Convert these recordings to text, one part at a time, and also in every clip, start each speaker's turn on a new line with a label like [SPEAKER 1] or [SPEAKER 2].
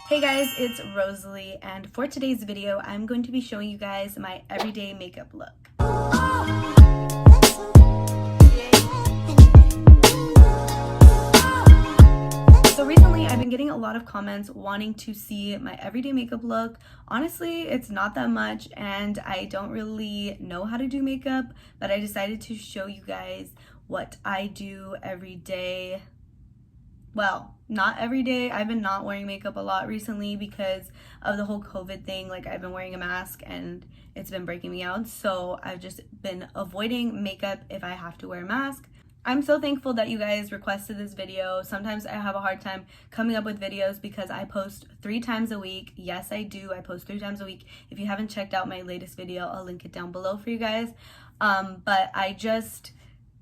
[SPEAKER 1] Hey guys, it's Rosalie, and for today's video, I'm going to be showing you guys my everyday makeup look. So recently, I've been getting a lot of comments wanting to see my everyday makeup look. Honestly, it's not that much, and I don't really know how to do makeup, but I decided to show you guys what I do every day. Well, not every day. I've been not wearing makeup a lot recently because of the whole COVID thing. Like, I've been wearing a mask and it's been breaking me out. So I've just been avoiding makeup if I have to wear a mask. I'm so thankful that you guys requested this video. Sometimes I have a hard time coming up with videos because I post 3 times a week. Yes, I do. I post 3 times a week. If you haven't checked out my latest video, I'll link it down below for you guys. But I just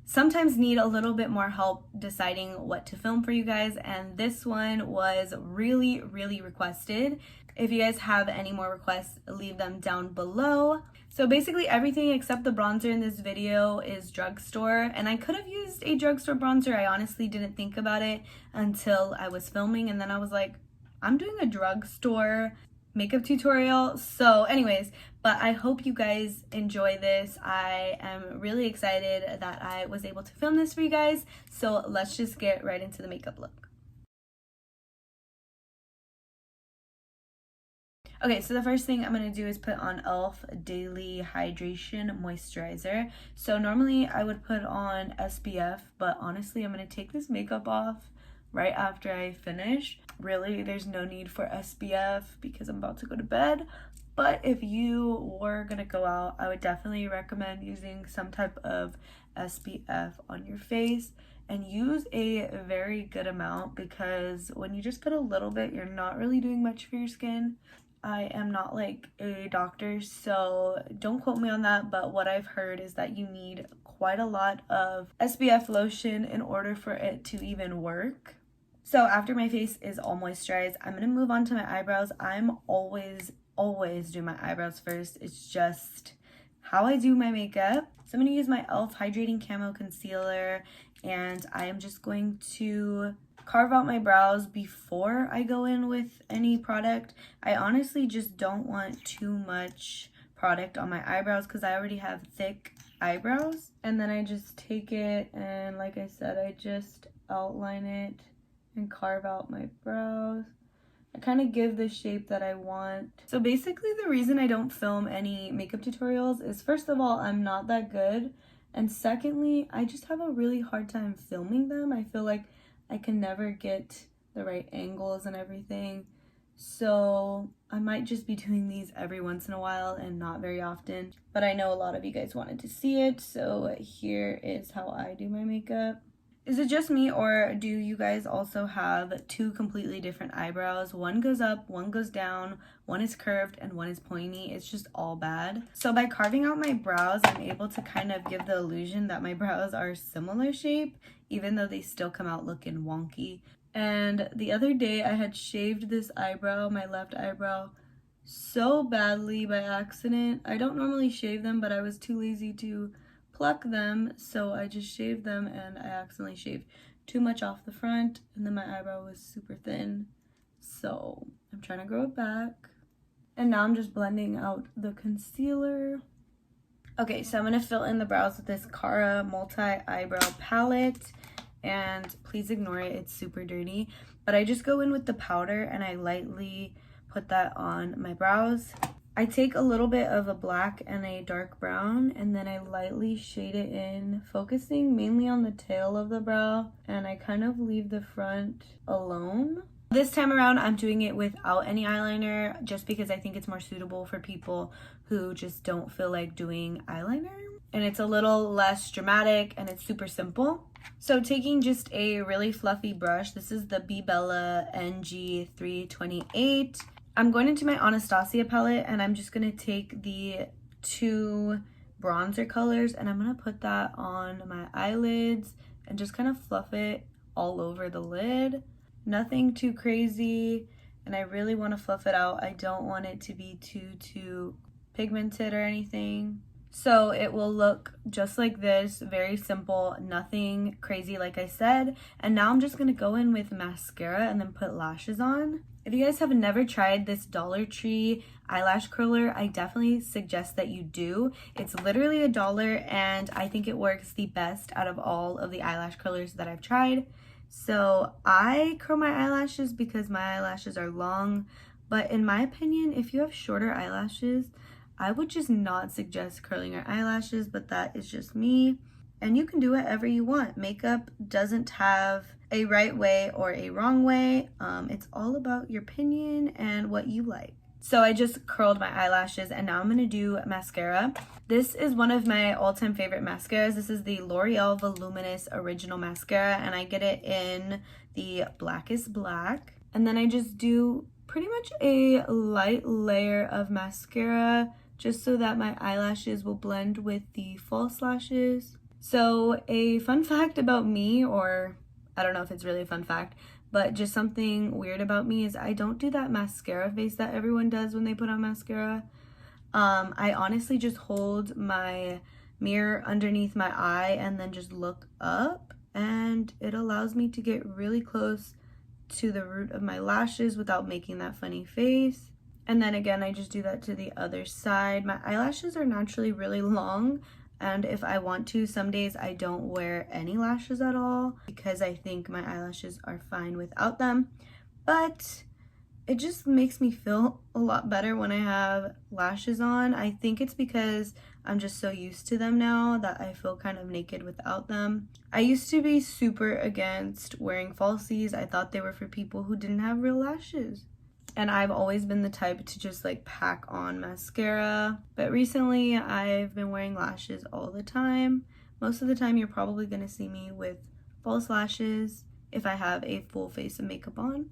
[SPEAKER 1] sometimes need a little bit more help deciding what to film for you guys, and this one was really requested. If you guys have any more requests, leave them down below. So basically everything except the bronzer in this video is Drugstore, and I could have used a Drugstore bronzer. I honestly didn't think about it until I was filming, and then I was like, I'm doing a Drugstore makeup tutorial. So anyways, but I hope you guys enjoy this. I am really excited that I was able to film this for you guys. So let's just get right into the makeup look. Okay, so the first thing I'm going to do is put on e.l.f. Daily Hydration Moisturizer. So normally I would put on SPF, but honestly I'm going to take this makeup off right after I finish. Really, there's no need for SPF because I'm about to go to bed. But if you were gonna go out, I would definitely recommend using some type of SPF on your face, and use a very good amount, because when you just put a little bit, you're not really doing much for your skin. I am not like a doctor, so don't quote me on that, but what I've heard is that you need quite a lot of SPF lotion in order for it to even work. So after my face is all moisturized, I'm going to move on to my eyebrows. I'm always do my eyebrows first. It's just how I do my makeup. So I'm going to use my e.l.f. Hydrating Camo Concealer, and I am just going to carve out my brows before I go in with any product. I honestly just don't want too much product on my eyebrows because I already have thick eyebrows. And then I just take it and, like I said, I just outline it and carve out my brows. I kind of give the shape that I want. So basically the reason I don't film any makeup tutorials is, first of all, I'm not that good, and secondly, I just have a really hard time filming them. I feel like I can never get the right angles and everything. So I might just be doing these every once in a while and not very often. But I know a lot of you guys wanted to see it, so here is how I do my makeup. Is it just me, or do you guys also have 2 completely different eyebrows? One goes up, one goes down, one is curved, and one is pointy. It's just all bad. So by carving out my brows, I'm able to kind of give the illusion that my brows are similar shape, even though they still come out looking wonky. And the other day I had shaved this eyebrow, my left eyebrow, so badly by accident. I don't normally shave them, but I was too lazy to pluck them, so I just shaved them, and I accidentally shaved too much off the front, and then my eyebrow was super thin, so I'm trying to grow it back. And now I'm just blending out the concealer. Okay, so I'm going to fill in the brows with this Cara multi-eyebrow palette, and please ignore it, it's super dirty, but I just go in with the powder and I lightly put that on my brows. I take a little bit of a black and a dark brown, and then I lightly shade it in, focusing mainly on the tail of the brow, and I kind of leave the front alone. This time around, I'm doing it without any eyeliner, just because I think it's more suitable for people who just don't feel like doing eyeliner. And it's a little less dramatic, and it's super simple. So taking just a really fluffy brush, this is the 𝓈ℊ𝒔 NG328. I'm going into my Anastasia palette, and I'm just going to take the 2 bronzer colors, and I'm going to put that on my eyelids and just kind of fluff it all over the lid. Nothing too crazy, and I really want to fluff it out. I don't want it to be too pigmented or anything. So it will look just like this, very simple, nothing crazy like I said. And now I'm just gonna go in with mascara and then put lashes on. If you guys have never tried this Dollar Tree eyelash curler, I definitely suggest that you do. It's literally $1 and I think it works the best out of all of the eyelash curlers that I've tried. So I curl my eyelashes because my eyelashes are long, but in my opinion, if you have shorter eyelashes, I would just not suggest curling your eyelashes, but that is just me. And you can do whatever you want. Makeup doesn't have a right way or a wrong way. It's all about your opinion and what you like. So I just curled my eyelashes and now I'm gonna do mascara. This is one of my all-time favorite mascaras. This is the L'Oreal Voluminous Original Mascara and I get it in the Blackest Black. And then I just do pretty much a light layer of mascara just so that my eyelashes will blend with the false lashes. So a fun fact about me, or I don't know if it's really a fun fact, but just something weird about me is I don't do that mascara face that everyone does when they put on mascara. I honestly just hold my mirror underneath my eye and then just look up, and it allows me to get really close to the root of my lashes without making that funny face. And then again, I just do that to the other side. My eyelashes are naturally really long, and if I want to, some days I don't wear any lashes at all because I think my eyelashes are fine without them. But it just makes me feel a lot better when I have lashes on. I think it's because I'm just so used to them now that I feel kind of naked without them. I used to be super against wearing falsies. I thought they were for people who didn't have real lashes. And I've always been the type to just like pack on mascara. But recently I've been wearing lashes all the time. Most of the time you're probably gonna see me with false lashes if I have a full face of makeup on.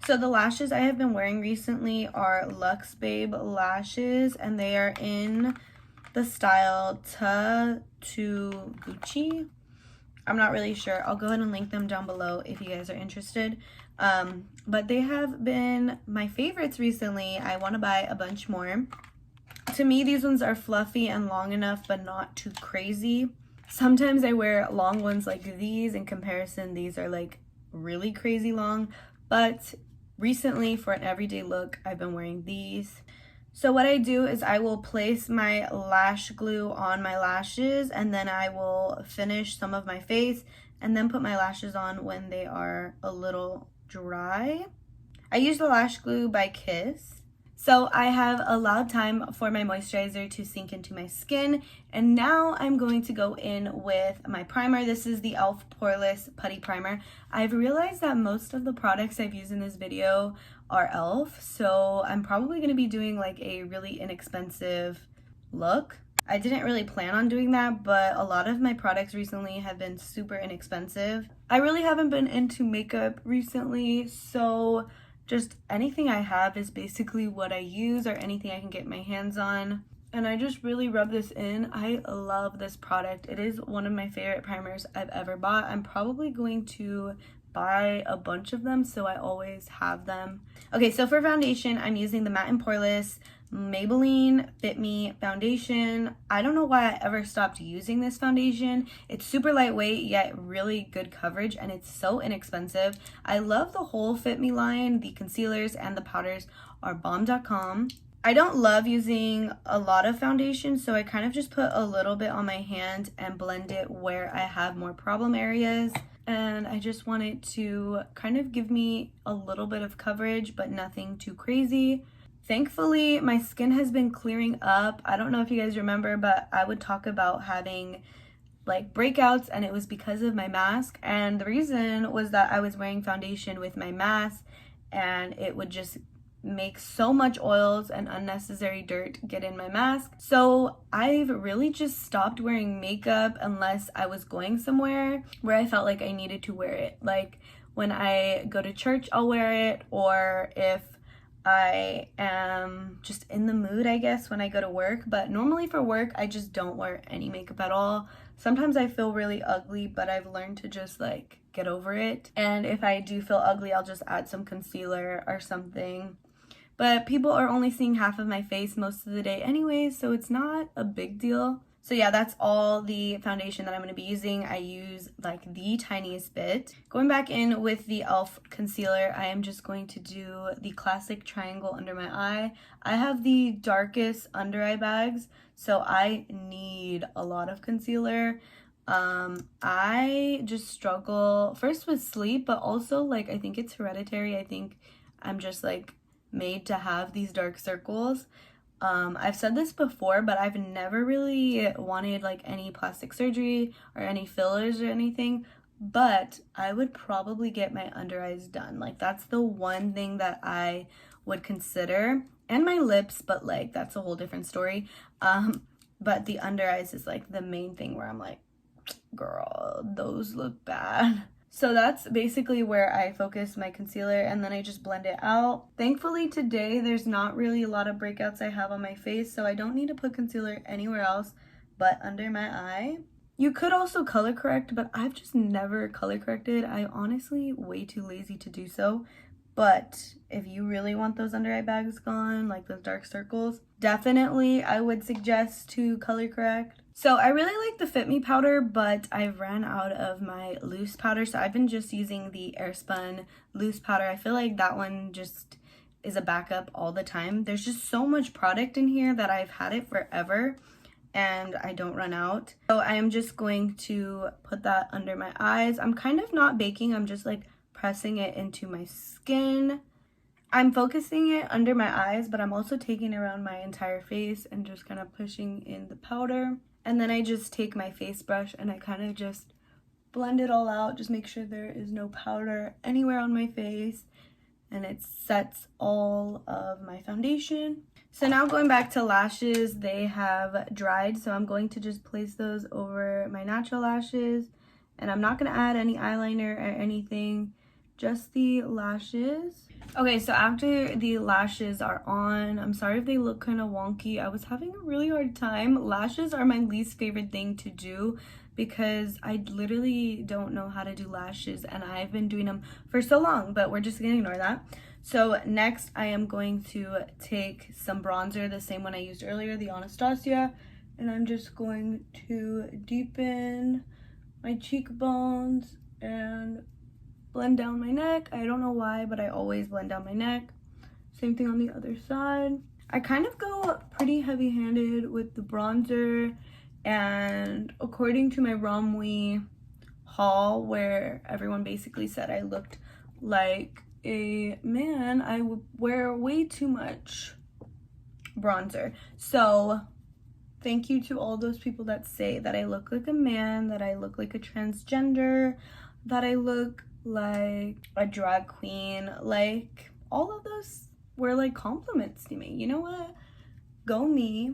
[SPEAKER 1] So the lashes I have been wearing recently are Luxe Babe lashes, and they are in the style 𝓂ℯ𝒾𝒶. I'm not really sure. I'll go ahead and link them down below if you guys are interested. But they have been my favorites recently. I want to buy a bunch more. To me, these ones are fluffy and long enough, but not too crazy. Sometimes I wear long ones like these. In comparison, these are like really crazy long. But recently, for an everyday look, I've been wearing these. So what I do is I will place my lash glue on my lashes, and then I will finish some of my face and then put my lashes on when they are a little dry. I use the lash glue by Kiss. So I have allowed time for my moisturizer to sink into my skin, and now I'm going to go in with my primer. This is the e.l.f. Poreless Putty Primer. I've realized that most of the products I've used in this video are e.l.f., so I'm probably going to be doing like a really inexpensive look. I didn't really plan on doing that, but a lot of my products recently have been super inexpensive. I really haven't been into makeup recently, so just anything I have is basically what I use, or anything I can get my hands on. And I just really rub this in. I love this product. It is one of my favorite primers I've ever bought. I'm probably going to buy a bunch of them so I always have them. Okay, so for foundation, I'm using the Matte and Poreless Maybelline Fit Me foundation. I don't know why I ever stopped using this foundation. It's super lightweight yet really good coverage, and it's so inexpensive. I love the whole Fit Me line. The concealers and the powders are bomb.com. I don't love using a lot of foundation, so I kind of just put a little bit on my hand and blend it where I have more problem areas. And I just want it to kind of give me a little bit of coverage, but nothing too crazy. Thankfully, my skin has been clearing up. I don't know if you guys remember, but I would talk about having like breakouts, and it was because of my mask. And the reason was that I was wearing foundation with my mask, and it would just make so much oils and unnecessary dirt get in my mask. So I've really just stopped wearing makeup unless I was going somewhere where I felt like I needed to wear it. Like when I go to church, I'll wear it, or if I am just in the mood, I guess, when I go to work. But normally for work, I just don't wear any makeup at all. Sometimes I feel really ugly, but I've learned to just like get over it. And if I do feel ugly, I'll just add some concealer or something. but people are only seeing half of my face most of the day anyways, so it's not a big deal. So yeah, that's all the foundation that I'm going to be using. I use like the tiniest bit. Going back in with the e.l.f. concealer, I am just going to do the classic triangle under my eye. I have the darkest under eye bags, so I need a lot of concealer. I just struggle first with sleep, but also like I think it's hereditary. I think I'm just like made to have these dark circles. I've said this before, but I've never really wanted like any plastic surgery or any fillers or anything, but I would probably get my under eyes done. Like that's the one thing that I would consider, and my lips, but like that's a whole different story. But the under eyes is like the main thing where I'm like, girl, those look bad. So that's basically where I focus my concealer, and then I just blend it out. Thankfully today there's not really a lot of breakouts I have on my face, so I don't need to put concealer anywhere else but under my eye. You could also color correct, but I've just never color corrected. I'm honestly way too lazy to do so. But if you really want those under eye bags gone, like those dark circles, definitely I would suggest to color correct. So I really like the Fit Me powder, but I've ran out of my loose powder, so I've been just using the Airspun loose powder. I feel like that one just is a backup all the time. There's just so much product in here that I've had it forever and I don't run out. So I am just going to put that under my eyes. I'm kind of not baking, I'm just like pressing it into my skin. I'm focusing it under my eyes, but I'm also taking it around my entire face and just kind of pushing in the powder. And then I just take my face brush and I kind of just blend it all out, just make sure there is no powder anywhere on my face, and it sets all of my foundation. So now going back to lashes, they have dried, so I'm going to just place those over my natural lashes, and I'm not going to add any eyeliner or anything, just the lashes. Okay, so after the lashes are on, I'm sorry if they look kind of wonky. I was having a really hard time. Lashes are my least favorite thing to do because I literally don't know how to do lashes, and I've been doing them for so long, but we're just gonna ignore that. So next I am going to take some bronzer, the same one I used earlier, the Anastasia, and I'm just going to deepen my cheekbones and blend down my neck. I don't know why, but I always blend down my neck. Same thing on the other side. I kind of go pretty heavy-handed with the bronzer, and according to my Romwe haul, where everyone basically said I looked like a man, I would wear way too much bronzer. So thank you to all those people that say that I look like a man, that I look like a transgender, that I look like a drag queen. Like, all of those were like compliments to me. You know what? Go me.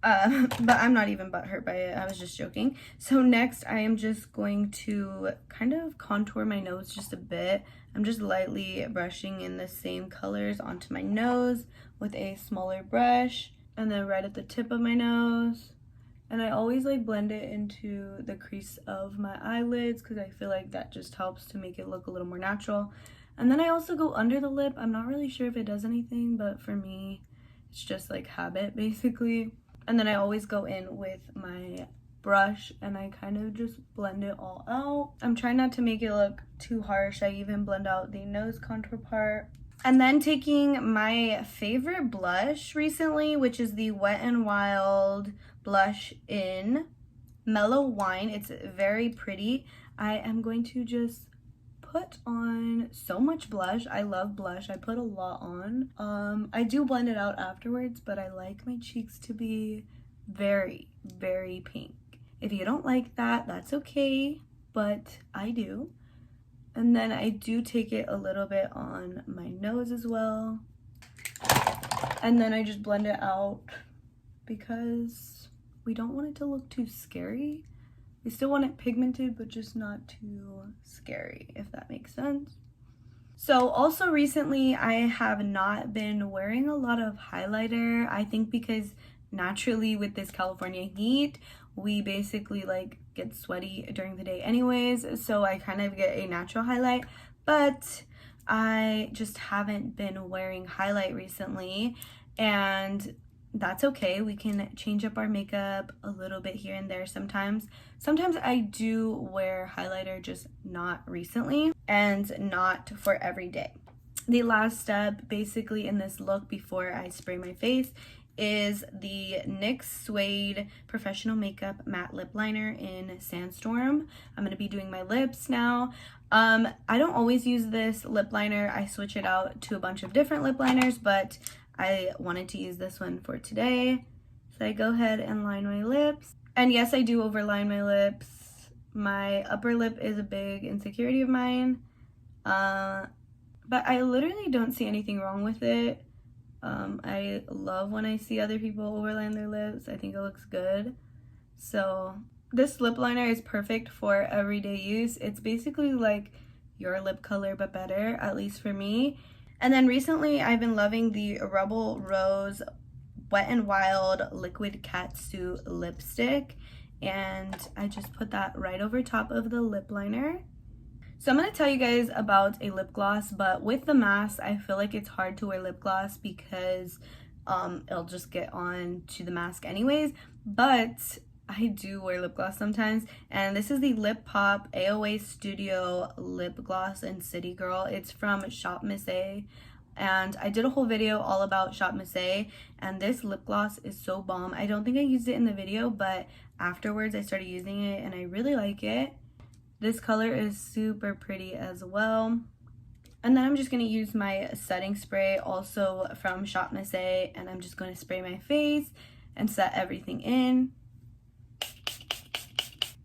[SPEAKER 1] But I'm not even butthurt by it. I was just joking. So next I am just going to kind of contour my nose just a bit. I'm just lightly brushing in the same colors onto my nose with a smaller brush, and then right at the tip of my nose. And I always like blend it into the crease of my eyelids because I feel like that just helps to make it look a little more natural. And then I also go under the lip. I'm not really sure if it does anything, but for me, it's just like habit basically. And then I always go in with my brush and I kind of just blend it all out. I'm trying not to make it look too harsh. I even blend out the nose contour part. And then taking my favorite blush recently, which is the Wet n Wild blush in Mellow Wine. It's very pretty. I am going to just put on so much blush. I love blush. I put a lot on. I do blend it out afterwards, but I like my cheeks to be very, very pink. If you don't like that, that's okay, but I do. And then I do take it a little bit on my nose as well. And then I just blend it out because we don't want it to look too scary. We still want it pigmented, but just not too scary, if that makes sense. So also recently, I have not been wearing a lot of highlighter. I think because naturally with this California heat, we basically like get sweaty during the day anyways, so I kind of get a natural highlight. But I just haven't been wearing highlight recently, and that's okay. We can change up our makeup a little bit here and there sometimes. Sometimes I do wear highlighter, just not recently and not for every day. The last step basically in this look before I spray my face is the NYX Suede Professional Makeup Matte Lip Liner in Sandstorm. I'm going to be doing my lips now. I don't always use this lip liner. I switch it out to a bunch of different lip liners, but I wanted to use this one for today. So I go ahead and line my lips. And yes, I do overline my lips. My upper lip is a big insecurity of mine. But I literally don't see anything wrong with it. I love when I see other people overline their lips. I think it looks good. So this lip liner is perfect for everyday use. It's basically like your lip color but better, at least for me. And then recently I've been loving the Rebel Rose Wet n Wild Liquid Catsuit lipstick, and I just put that right over top of the lip liner. So I'm going to tell you guys about a lip gloss, but with the mask, I feel like it's hard to wear lip gloss because it'll just get on to the mask anyways, but I do wear lip gloss sometimes, and this is the Lip Pop AOA Studio Lip Gloss in City Girl. It's from 𝓂ℯ𝒹𝒾𝒶, and I did a whole video all about 𝓂ℯ𝒹𝒾𝒶, and this lip gloss is so bomb. I don't think I used it in the video, but afterwards I started using it and I really like it. This color is super pretty as well. And then I'm just going to use my setting spray, also from 𝓂ℯ𝒹𝒾𝒶, and I'm just going to spray my face and set everything in.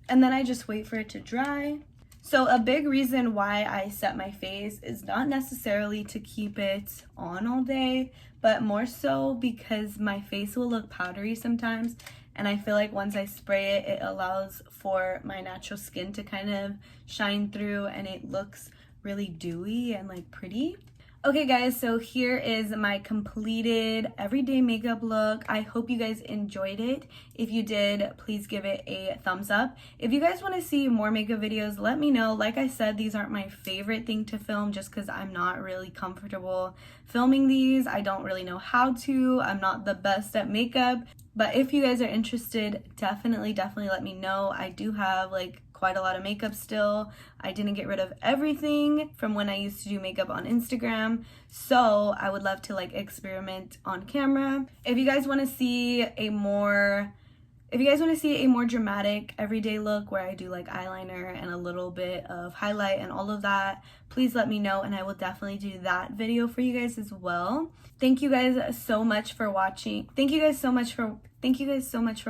[SPEAKER 1] And then I just wait for it to dry. So a big reason why I set my face is not necessarily to keep it on all day, but more so because my face will look powdery sometimes. And I feel like once I spray it, it allows for my natural skin to kind of shine through and it looks really dewy and like pretty. Okay guys, so here is my completed everyday makeup look. I hope you guys enjoyed it. If you did, please give it a thumbs up. If you guys want to see more makeup videos, let me know. Like I said, these aren't my favorite thing to film just because I'm not really comfortable filming these. I don't really know how to. I'm not the best at makeup. But if you guys are interested, definitely let me know. I do have like quite a lot of makeup still. I didn't get rid of everything from when I used to do makeup on Instagram, so I would love to like experiment on camera. If you guys want to see a more dramatic everyday look where I do like eyeliner and a little bit of highlight and all of that, please let me know and I will definitely do that video for you guys as well. Thank you guys so much for watching. Thank you guys so much for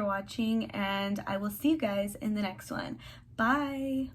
[SPEAKER 1] watching, and I will see you guys in the next one. Bye.